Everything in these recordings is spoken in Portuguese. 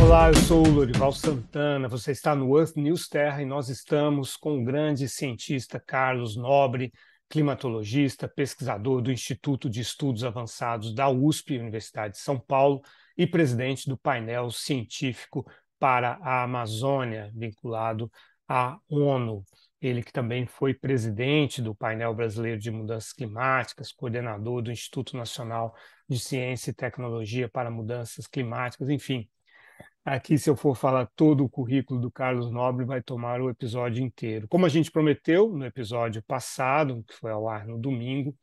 Olá, eu sou o Lorival Santana, você está no Earth News Terra e nós estamos com o grande cientista Carlos Nobre, climatologista, pesquisador do Instituto de Estudos Avançados da USP, Universidade de São Paulo, e presidente do painel científico para a Amazônia, vinculado à ONU. Ele que também foi presidente do painel brasileiro de mudanças climáticas, coordenador do Instituto Nacional de Ciência e Tecnologia para Mudanças Climáticas, enfim. Aqui, se eu for falar todo o currículo do Carlos Nobre, vai tomar o episódio inteiro. Como a gente prometeu no episódio passado, que foi ao ar no domingo,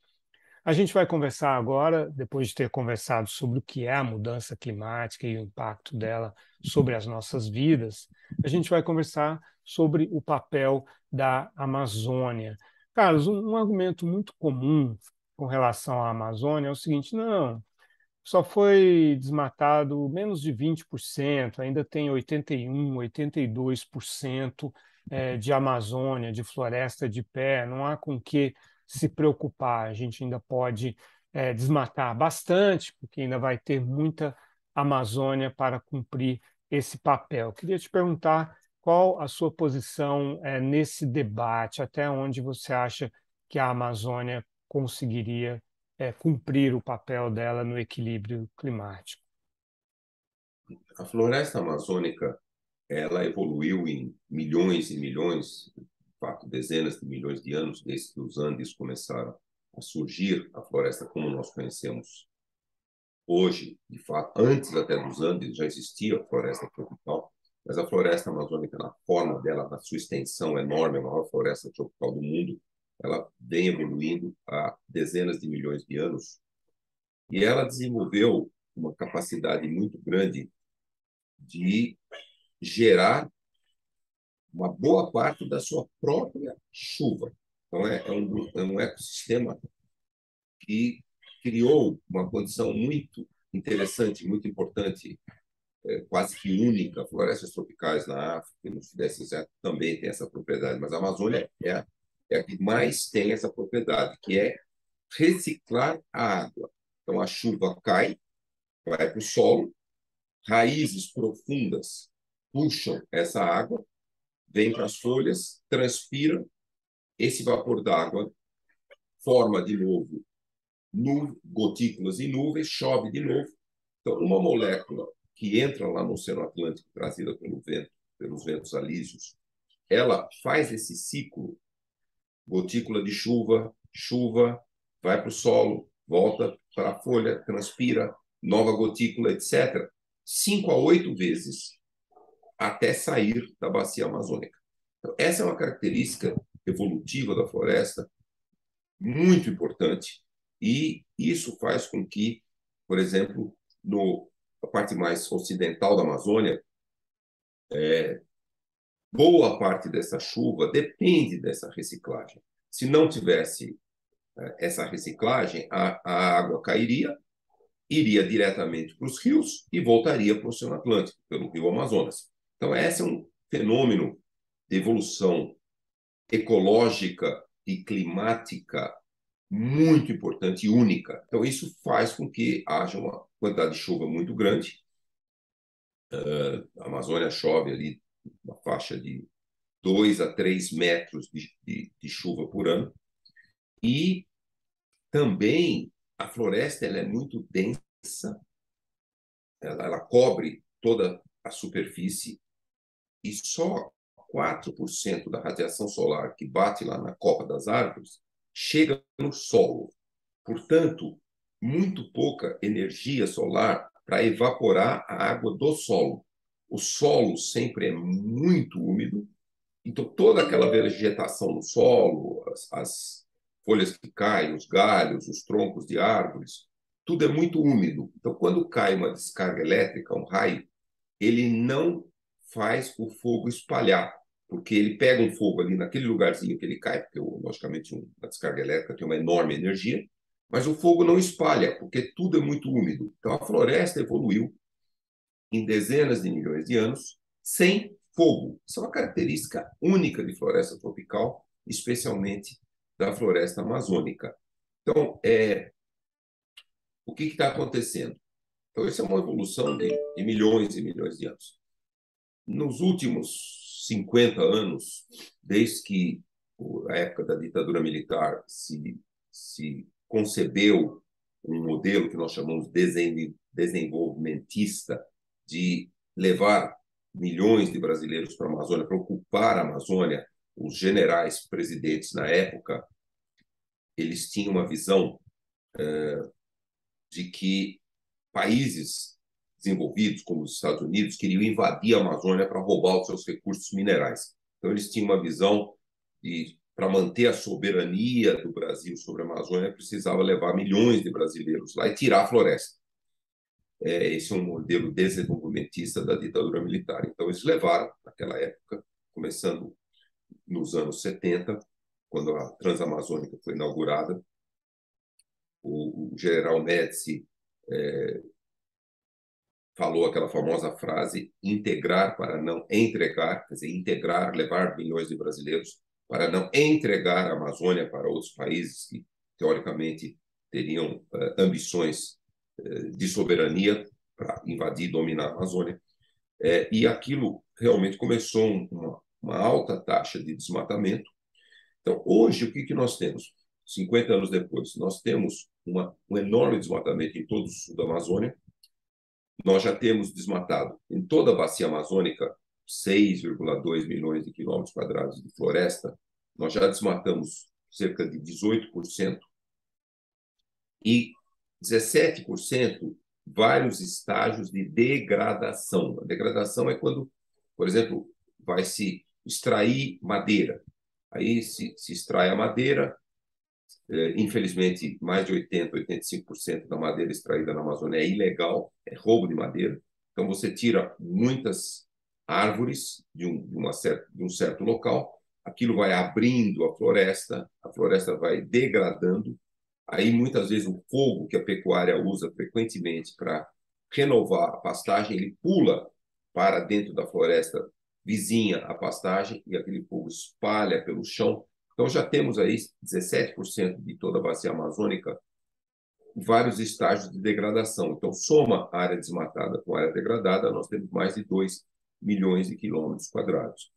a gente vai conversar agora, depois de ter conversado sobre o que é a mudança climática e o impacto dela sobre as nossas vidas, a gente vai conversar sobre o papel da Amazônia. Carlos, um argumento muito comum com relação à Amazônia é o seguinte: não, só foi desmatado menos de 20%, ainda tem 81, 82% de Amazônia, de floresta de pé, não há com que se preocupar. A gente ainda pode desmatar bastante, porque ainda vai ter muita Amazônia para cumprir esse papel. Queria te perguntar qual a sua posição nesse debate, até onde você acha que a Amazônia conseguiria cumprir o papel dela no equilíbrio climático. A floresta amazônica, ela evoluiu em milhões e milhões, de fato, dezenas de milhões de anos, desde que os Andes começaram a surgir, a floresta como nós conhecemos hoje, de fato, antes até dos Andes já existia a floresta tropical, mas a floresta amazônica, na forma dela, na sua extensão enorme, a maior floresta tropical do mundo, ela vem evoluindo há dezenas de milhões de anos e ela desenvolveu uma capacidade muito grande de gerar uma boa parte da sua própria chuva. Então, é um ecossistema que criou uma condição muito interessante, muito importante, quase que única. Florestas tropicais na África e no Sudeste Asiático também tem essa propriedade, mas a Amazônia é a que mais tem essa propriedade, que é reciclar a água. Então, a chuva cai, vai para o solo, raízes profundas puxam essa água, vem para as folhas, transpira, esse vapor d'água forma de novo gotículas e nuvens, chove de novo. Então, uma molécula que entra lá no Oceano Atlântico, trazida pelo vento, pelos ventos alísios, ela faz esse ciclo, gotícula de chuva, chuva, vai para o solo, volta para a folha, transpira, nova gotícula, etc., 5 a 8 vezes até sair da bacia amazônica. Então, essa é uma característica evolutiva da floresta muito importante e isso faz com que, por exemplo, na parte mais ocidental da Amazônia, boa parte dessa chuva depende dessa reciclagem. Se não tivesse essa reciclagem, a água cairia, iria diretamente para os rios e voltaria para o Oceano Atlântico, pelo rio Amazonas. Então, esse é um fenômeno de evolução ecológica e climática muito importante e única. Então, isso faz com que haja uma quantidade de chuva muito grande. A Amazônia chove ali uma faixa de 2 a 3 metros de chuva por ano. E também a floresta ela é muito densa, ela cobre toda a superfície e só 4% da radiação solar que bate lá na copa das árvores chega no solo. Portanto, muito pouca energia solar para evaporar a água do solo. O solo sempre é muito úmido, então toda aquela vegetação no solo, as folhas que caem, os galhos, os troncos de árvores, tudo é muito úmido. Então, quando cai uma descarga elétrica, um raio, ele não faz o fogo espalhar, porque ele pega um fogo ali naquele lugarzinho que ele cai, porque, logicamente, uma descarga elétrica tem uma enorme energia, mas o fogo não espalha, porque tudo é muito úmido. Então, a floresta evoluiu em dezenas de milhões de anos sem fogo. Isso é uma característica única de floresta tropical, especialmente da floresta amazônica. Então, o que está acontecendo? Então, isso é uma evolução de milhões e milhões de anos. Nos últimos 50 anos, desde que a época da ditadura militar se concebeu um modelo que nós chamamos de desenvolvimentista, de levar milhões de brasileiros para a Amazônia, para ocupar a Amazônia, os generais presidentes na época, eles tinham uma visão de que países desenvolvidos, como os Estados Unidos, queriam invadir a Amazônia para roubar os seus recursos minerais. Então, eles tinham uma visão de, para manter a soberania do Brasil sobre a Amazônia, precisava levar milhões de brasileiros lá e tirar a floresta. Esse é um modelo desenvolvimentista da ditadura militar. Então, eles levaram, naquela época, começando nos anos 70, quando a Transamazônica foi inaugurada, o general Médici falou aquela famosa frase: integrar para não entregar, quer dizer, integrar, levar milhões de brasileiros para não entregar a Amazônia para outros países que, teoricamente, teriam ambições de soberania para invadir e dominar a Amazônia. E aquilo realmente começou uma alta taxa de desmatamento. Então, hoje, o que nós temos? 50 anos depois, nós temos um enorme desmatamento em todo o sul da Amazônia. Nós já temos desmatado em toda a bacia amazônica 6,2 milhões de quilômetros quadrados de floresta. Nós já desmatamos cerca de 18% e 17% vários estágios de degradação. A degradação é quando, por exemplo, vai se extrair madeira. Aí se extrai a madeira. Infelizmente, mais de 85% da madeira extraída na Amazônia é ilegal, é roubo de madeira. Então, você tira muitas árvores de um certo local, aquilo vai abrindo a floresta vai degradando. Aí, muitas vezes, o fogo que a pecuária usa frequentemente para renovar a pastagem, ele pula para dentro da floresta vizinha à pastagem e aquele fogo espalha pelo chão. Então, já temos aí 17% de toda a bacia amazônica, vários estágios de degradação. Então, soma a área desmatada com a área degradada, nós temos mais de 2 milhões de quilômetros quadrados.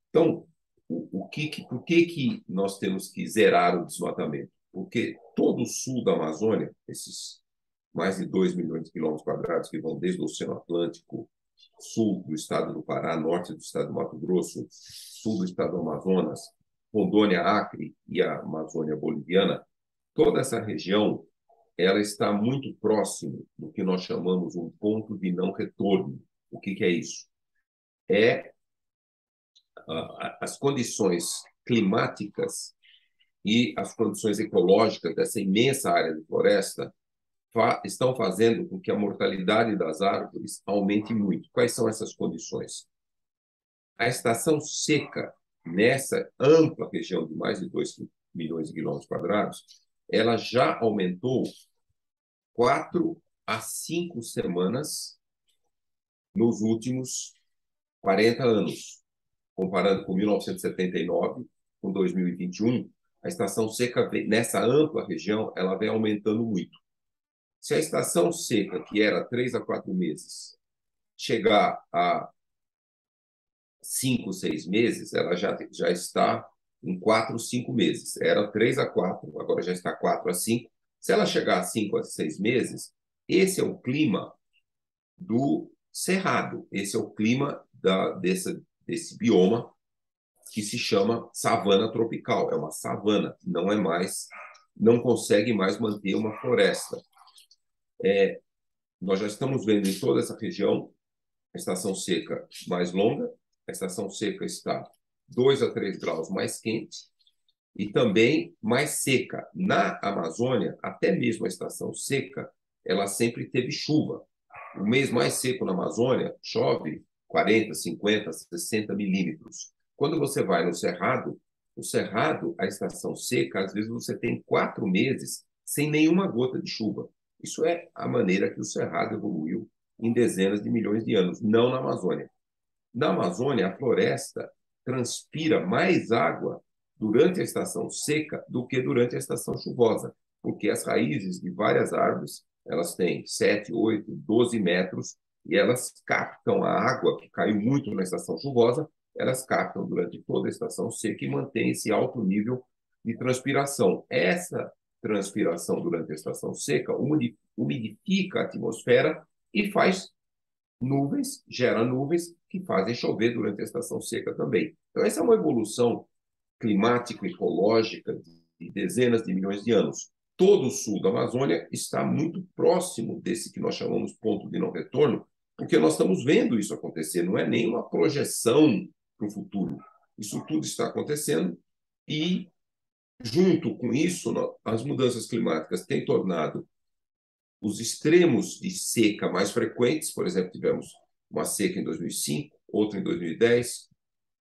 Então, por que nós temos que zerar o desmatamento? Porque todo o sul da Amazônia, esses mais de 2 milhões de quilômetros quadrados que vão desde o Oceano Atlântico, sul do estado do Pará, norte do estado do Mato Grosso, sul do estado do Amazonas, Rondônia, Acre e a Amazônia boliviana, toda essa região ela está muito próximo do que nós chamamos um ponto de não retorno. O que é isso? As condições climáticas e as condições ecológicas dessa imensa área de floresta estão fazendo com que a mortalidade das árvores aumente muito. Quais são essas condições? A estação seca, nessa ampla região de mais de 2 milhões de quilômetros quadrados, ela já aumentou 4 a 5 semanas nos últimos 40 anos. Comparando com 1979, com 2021, a estação seca, nessa ampla região, ela vem aumentando muito. Se a estação seca, que era 3 a 4 meses, chegar a 5, 6 meses, ela já está em 4, 5 meses. Era 3 a 4, agora já está 4 a 5. Se ela chegar a 5 a 6 meses, esse é o clima do cerrado, esse é o clima desse bioma que se chama savana tropical. É uma savana, não consegue mais manter uma floresta. Nós já estamos vendo em toda essa região a estação seca mais longa, a estação seca está 2 a 3 graus mais quente e também mais seca. Na Amazônia, até mesmo a estação seca, ela sempre teve chuva. O mês mais seco na Amazônia chove 40, 50, 60 milímetros. Quando você vai no Cerrado, o Cerrado, a estação seca, às vezes você tem 4 meses sem nenhuma gota de chuva. Isso é a maneira que o Cerrado evoluiu em dezenas de milhões de anos, não na Amazônia. Na Amazônia, a floresta transpira mais água durante a estação seca do que durante a estação chuvosa, porque as raízes de várias árvores Elas têm 7, 8, 12 metros e elas captam a água que caiu muito na estação chuvosa, elas captam durante toda a estação seca e mantêm esse alto nível de transpiração. Essa transpiração durante a estação seca umidifica a atmosfera e faz nuvens, gera nuvens que fazem chover durante a estação seca também. Então, essa é uma evolução climático-ecológica de dezenas de milhões de anos. Todo o sul da Amazônia está muito próximo desse que nós chamamos ponto de não retorno, porque nós estamos vendo isso acontecer, não é nenhuma projeção para o futuro. Isso tudo está acontecendo e, junto com isso, as mudanças climáticas têm tornado os extremos de seca mais frequentes. Por exemplo, tivemos uma seca em 2005, outra em 2010,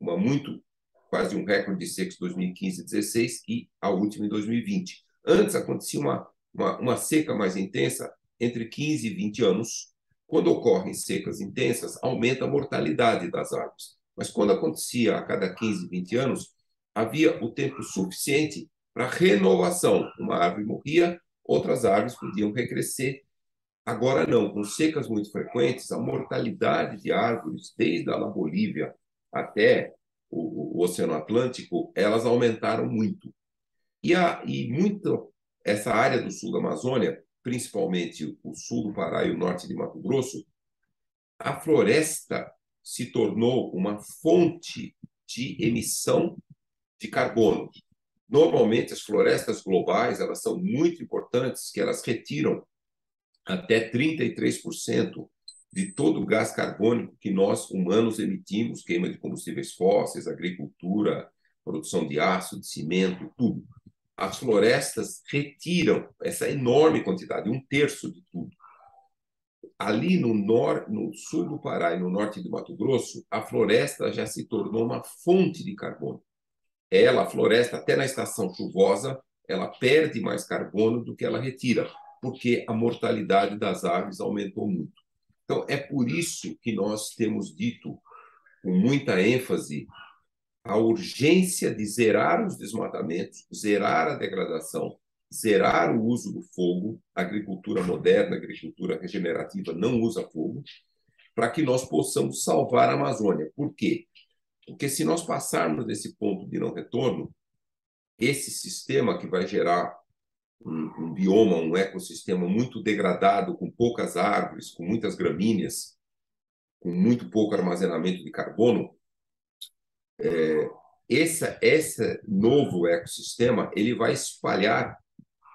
uma muito quase um recorde de secas em 2015 e 2016 e a última em 2020. Antes acontecia uma seca mais intensa entre 15 e 20 anos. Quando ocorrem secas intensas, aumenta a mortalidade das árvores. Mas quando acontecia a cada 15, 20 anos, havia o tempo suficiente para renovação. Uma árvore morria, outras árvores podiam recrescer. Agora não, com secas muito frequentes, a mortalidade de árvores, desde a Bolívia até o Oceano Atlântico, elas aumentaram muito. E muito essa área do sul da Amazônia, principalmente o sul do Pará e o norte de Mato Grosso, a floresta se tornou uma fonte de emissão de carbono. Normalmente, as florestas globais elas são muito importantes, que elas retiram até 33% de todo o gás carbônico que nós, humanos, emitimos, queima de combustíveis fósseis, agricultura, produção de aço, de cimento, tudo. As florestas retiram essa enorme quantidade, um terço de tudo. Ali no sul do Pará e no norte do Mato Grosso, a floresta já se tornou uma fonte de carbono. A floresta, até na estação chuvosa, ela perde mais carbono do que ela retira, porque a mortalidade das aves aumentou muito. Então, é por isso que nós temos dito, com muita ênfase, a urgência de zerar os desmatamentos, zerar a degradação, zerar o uso do fogo. A agricultura moderna, a agricultura regenerativa não usa fogo, para que nós possamos salvar a Amazônia. Por quê? Porque se nós passarmos desse ponto de não retorno, esse sistema que vai gerar um bioma, um ecossistema muito degradado, com poucas árvores, com muitas gramíneas, com muito pouco armazenamento de carbono, esse novo ecossistema ele vai espalhar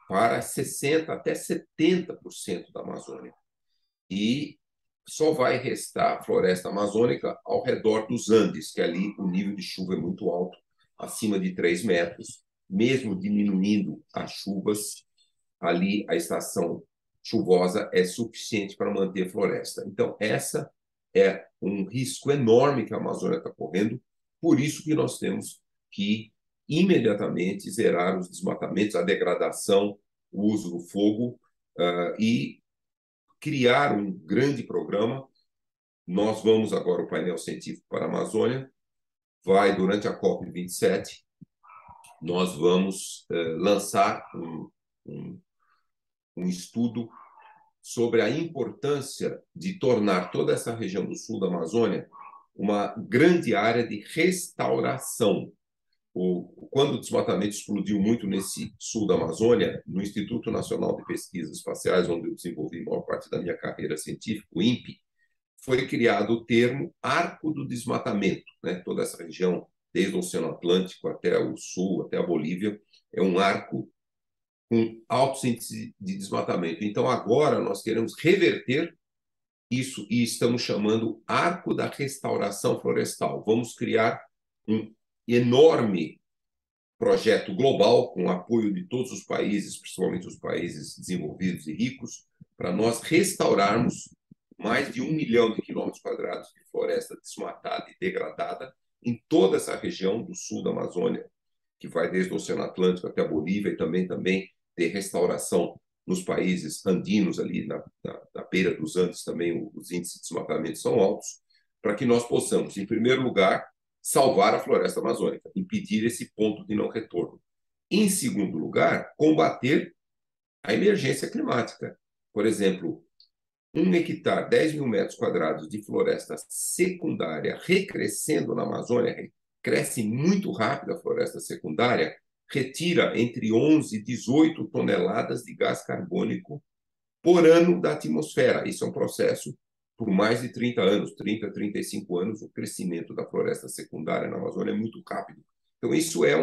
para 60% até 70% da Amazônia. E só vai restar a floresta amazônica ao redor dos Andes, que ali o nível de chuva é muito alto, acima de 3 metros. Mesmo diminuindo as chuvas, ali a estação chuvosa é suficiente para manter a floresta. Então, essa é um risco enorme que a Amazônia está correndo, por isso que nós temos que imediatamente zerar os desmatamentos, a degradação, o uso do fogo e criar um grande programa. Nós vamos agora, o painel científico para a Amazônia, vai durante a COP27, nós vamos lançar um estudo sobre a importância de tornar toda essa região do sul da Amazônia uma grande área de restauração. Quando o desmatamento explodiu muito nesse sul da Amazônia, no Instituto Nacional de Pesquisas Espaciais, onde eu desenvolvi a maior parte da minha carreira científica, o INPE, foi criado o termo Arco do Desmatamento. Né? Toda essa região, desde o Oceano Atlântico até o sul, até a Bolívia, é um arco com altos índices de desmatamento. Então, agora nós queremos reverter isso e estamos chamando Arco da Restauração Florestal. Vamos criar um enorme projeto global com o apoio de todos os países, principalmente os países desenvolvidos e ricos, para nós restaurarmos mais de 1 milhão de quilômetros quadrados de floresta desmatada e degradada em toda essa região do sul da Amazônia, que vai desde o Oceano Atlântico até a Bolívia, e também ter restauração nos países andinos, ali na beira dos Andes também os índices de desmatamento são altos, para que nós possamos, em primeiro lugar, salvar a floresta amazônica, impedir esse ponto de não retorno. Em segundo lugar, combater a emergência climática. Por exemplo, 1 hectare, 10 mil metros quadrados de floresta secundária recrescendo na Amazônia, cresce muito rápido a floresta secundária, retira entre 11 e 18 toneladas de gás carbônico por ano da atmosfera. Isso é um processo por mais de 30 anos, 30, 35 anos, o crescimento da floresta secundária na Amazônia é muito rápido. Então, isso é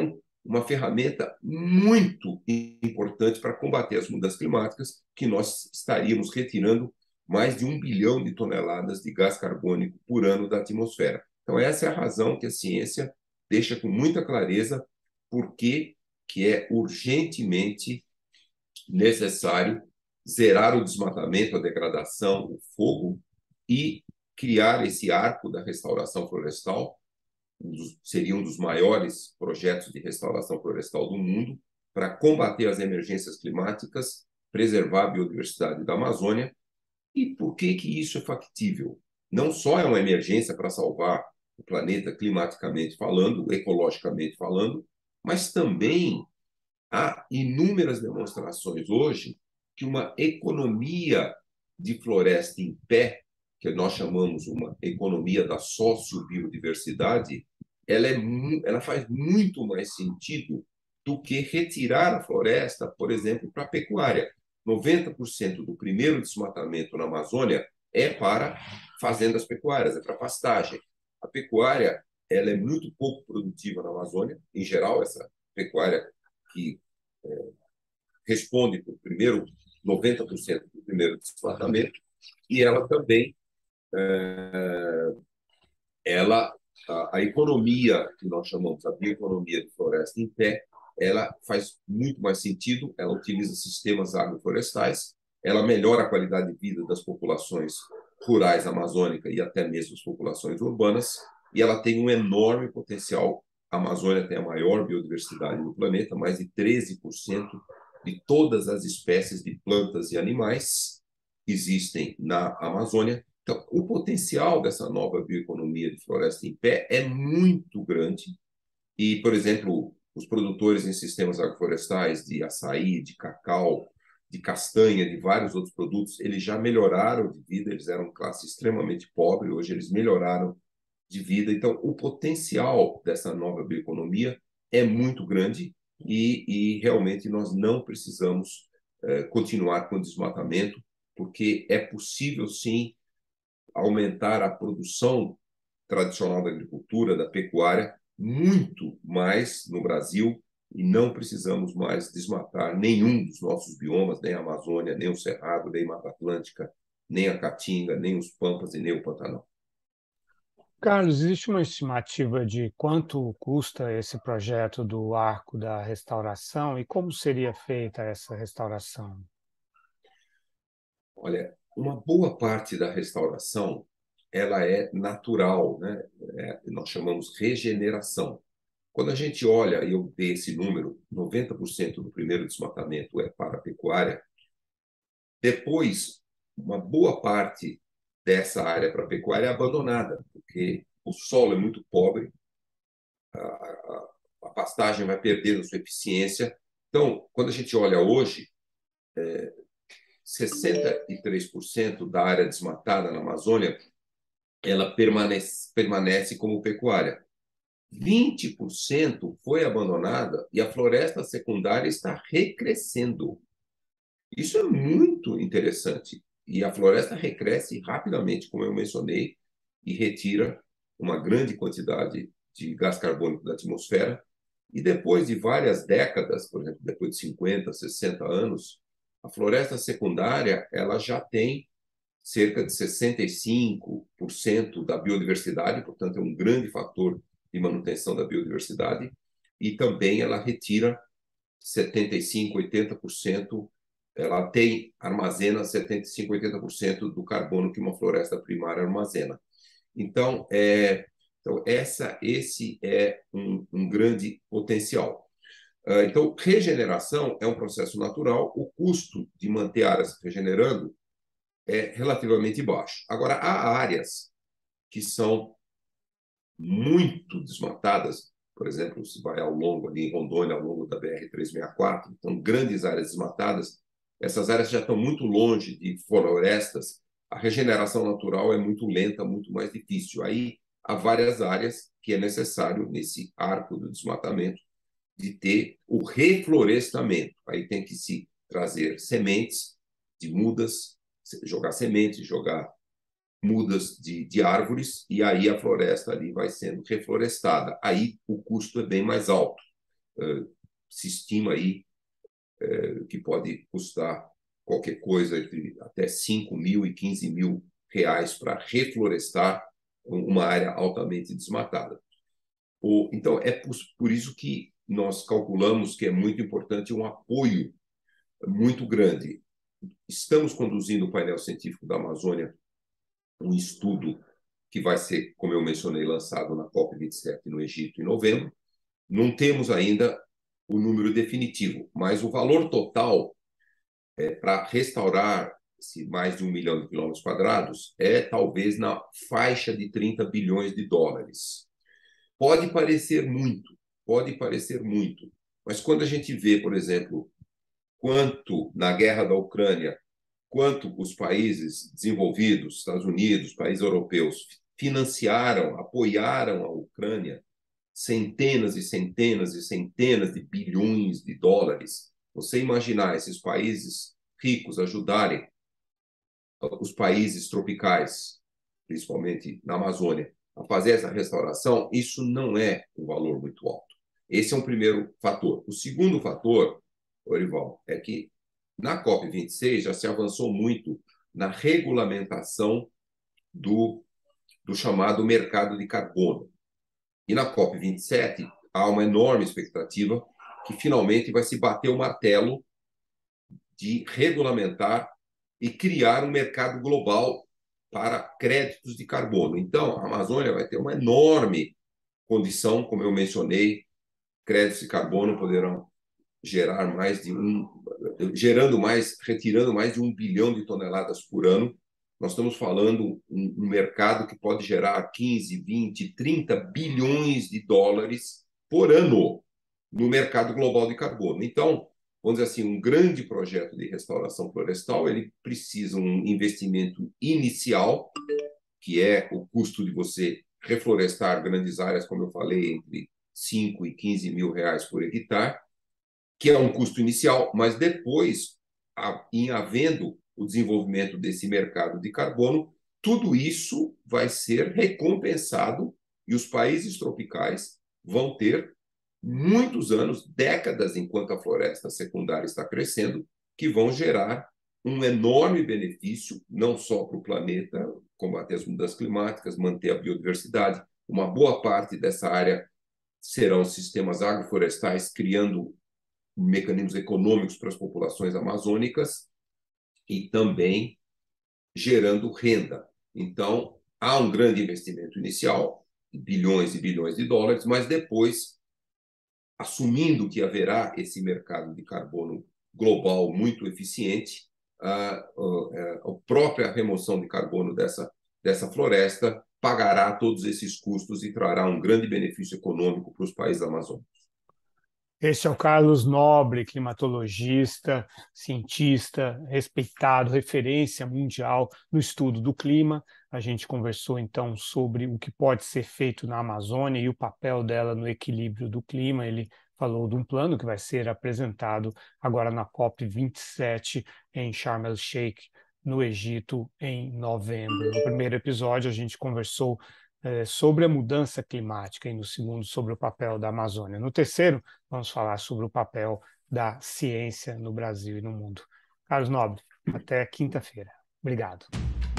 uma ferramenta muito importante para combater as mudanças climáticas, que nós estaríamos retirando mais de 1 bilhão de toneladas de gás carbônico por ano da atmosfera. Então, essa é a razão que a ciência deixa com muita clareza por que é urgentemente necessário zerar o desmatamento, a degradação, o fogo e criar esse arco da restauração florestal. Seria um dos maiores projetos de restauração florestal do mundo para combater as emergências climáticas, preservar a biodiversidade da Amazônia. E por que isso é factível? Não só é uma emergência para salvar o planeta climaticamente falando, ecologicamente falando, mas também há inúmeras demonstrações hoje que uma economia de floresta em pé, que nós chamamos uma economia da sociobiodiversidade, ela faz muito mais sentido do que retirar a floresta, por exemplo, para a pecuária. 90% do primeiro desmatamento na Amazônia é para fazendas pecuárias, é para pastagem. A pecuária ela é muito pouco produtiva na Amazônia, em geral, essa pecuária que responde por primeiro 90% do primeiro desmatamento, e ela também, a economia que nós chamamos, a bioeconomia de floresta em pé, ela faz muito mais sentido, ela utiliza sistemas agroflorestais, ela melhora a qualidade de vida das populações rurais amazônicas e até mesmo as populações urbanas, e ela tem um enorme potencial. A Amazônia tem a maior biodiversidade do planeta, mais de 13% de todas as espécies de plantas e animais existem na Amazônia. Então, o potencial dessa nova bioeconomia de floresta em pé é muito grande. E, por exemplo, os produtores em sistemas agroflorestais de açaí, de cacau, de castanha, de vários outros produtos, eles já melhoraram de vida, eles eram classe extremamente pobre, hoje eles melhoraram de vida. Então, o potencial dessa nova bioeconomia é muito grande e realmente nós não precisamos continuar com o desmatamento, porque é possível, sim, aumentar a produção tradicional da agricultura, da pecuária, muito mais no Brasil e não precisamos mais desmatar nenhum dos nossos biomas, nem a Amazônia, nem o Cerrado, nem a Mata Atlântica, nem a Caatinga, nem os Pampas e nem o Pantanal. Carlos, existe uma estimativa de quanto custa esse projeto do Arco da Restauração e como seria feita essa restauração? Olha, uma boa parte da restauração ela é natural, né? Nós chamamos regeneração. Quando a gente olha, e eu dei esse número, 90% do primeiro desmatamento é para a pecuária, depois, uma boa parte dessa área para a pecuária é abandonada, porque o solo é muito pobre, a pastagem vai perdendo sua eficiência. Então, quando a gente olha hoje, 63% da área desmatada na Amazônia ela permanece como pecuária. 20% foi abandonada e a floresta secundária está recrescendo. Isso é muito interessante. E a floresta recresce rapidamente, como eu mencionei, e retira uma grande quantidade de gás carbônico da atmosfera. E depois de várias décadas, por exemplo, depois de 50, 60 anos, a floresta secundária ela já tem cerca de 65% da biodiversidade, portanto, é um grande fator de manutenção da biodiversidade, e também ela retira 75%, 80%, ela armazena 75%, 80% do carbono que uma floresta primária armazena. Então, esse é um grande potencial. Então, regeneração é um processo natural, o custo de manter áreas regenerando é relativamente baixo. Agora, há áreas que são muito desmatadas, por exemplo, se vai ao longo ali em Rondônia, ao longo da BR-364, então grandes áreas desmatadas, essas áreas já estão muito longe de florestas, a regeneração natural é muito lenta, muito mais difícil. Aí há várias áreas que é necessário, nesse arco do desmatamento, de ter o reflorestamento. Aí tem que se trazer sementes de mudas, jogar sementes, jogar mudas de árvores, e aí a floresta ali vai sendo reflorestada. Aí o custo é bem mais alto. Se estima aí que pode custar qualquer coisa entre até 5 mil e 15 mil reais para reflorestar uma área altamente desmatada. Então, é por isso que nós calculamos que é muito importante um apoio muito grande. Estamos conduzindo o painel científico da Amazônia, um estudo que vai ser, como eu mencionei, lançado na COP27 no Egito em novembro. Não temos ainda o número definitivo, mas o valor total para restaurar mais de 1 milhão de quilômetros quadrados é talvez na faixa de 30 bilhões de dólares. Pode parecer muito, mas quando a gente vê, por exemplo, quanto na guerra da Ucrânia, quanto os países desenvolvidos, Estados Unidos, países europeus, financiaram, apoiaram a Ucrânia, centenas e centenas e centenas de bilhões de dólares. Você imaginar esses países ricos ajudarem os países tropicais, principalmente na Amazônia, a fazer essa restauração, isso não é um valor muito alto. Esse é um primeiro fator. O segundo fator, Orival, é que na COP26 já se avançou muito na regulamentação do chamado mercado de carbono. E na COP27 há uma enorme expectativa que finalmente vai se bater o martelo de regulamentar e criar um mercado global para créditos de carbono. Então, a Amazônia vai ter uma enorme condição, como eu mencionei, créditos de carbono poderão gerar retirando mais de 1 bilhão de toneladas por ano. Nós estamos falando um mercado que pode gerar 15, 20, 30 bilhões de dólares por ano no mercado global de carbono. Então, vamos dizer assim, um grande projeto de restauração florestal, ele precisa um investimento inicial, que é o custo de você reflorestar grandes áreas, como eu falei, entre 5 e 15 mil reais por hectare, que é um custo inicial, mas depois, em havendo o desenvolvimento desse mercado de carbono, tudo isso vai ser recompensado e os países tropicais vão ter muitos anos, décadas, enquanto a floresta secundária está crescendo, que vão gerar um enorme benefício, não só para o planeta, combater as mudanças climáticas, manter a biodiversidade. Uma boa parte dessa área serão sistemas agroflorestais, criando mecanismos econômicos para as populações amazônicas e também gerando renda. Então, há um grande investimento inicial, bilhões e bilhões de dólares, mas depois, assumindo que haverá esse mercado de carbono global muito eficiente, a própria remoção de carbono dessa floresta pagará todos esses custos e trará um grande benefício econômico para os países amazônicos. Este é o Carlos Nobre, climatologista, cientista, respeitado, referência mundial no estudo do clima. A gente conversou então sobre o que pode ser feito na Amazônia e o papel dela no equilíbrio do clima. Ele falou de um plano que vai ser apresentado agora na COP27 em Sharm el-Sheikh, no Egito, em novembro. No primeiro episódio, a gente conversou sobre a mudança climática e no segundo, sobre o papel da Amazônia. No terceiro, vamos falar sobre o papel da ciência no Brasil e no mundo. Carlos Nobre, até quinta-feira. Obrigado.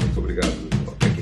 Muito obrigado.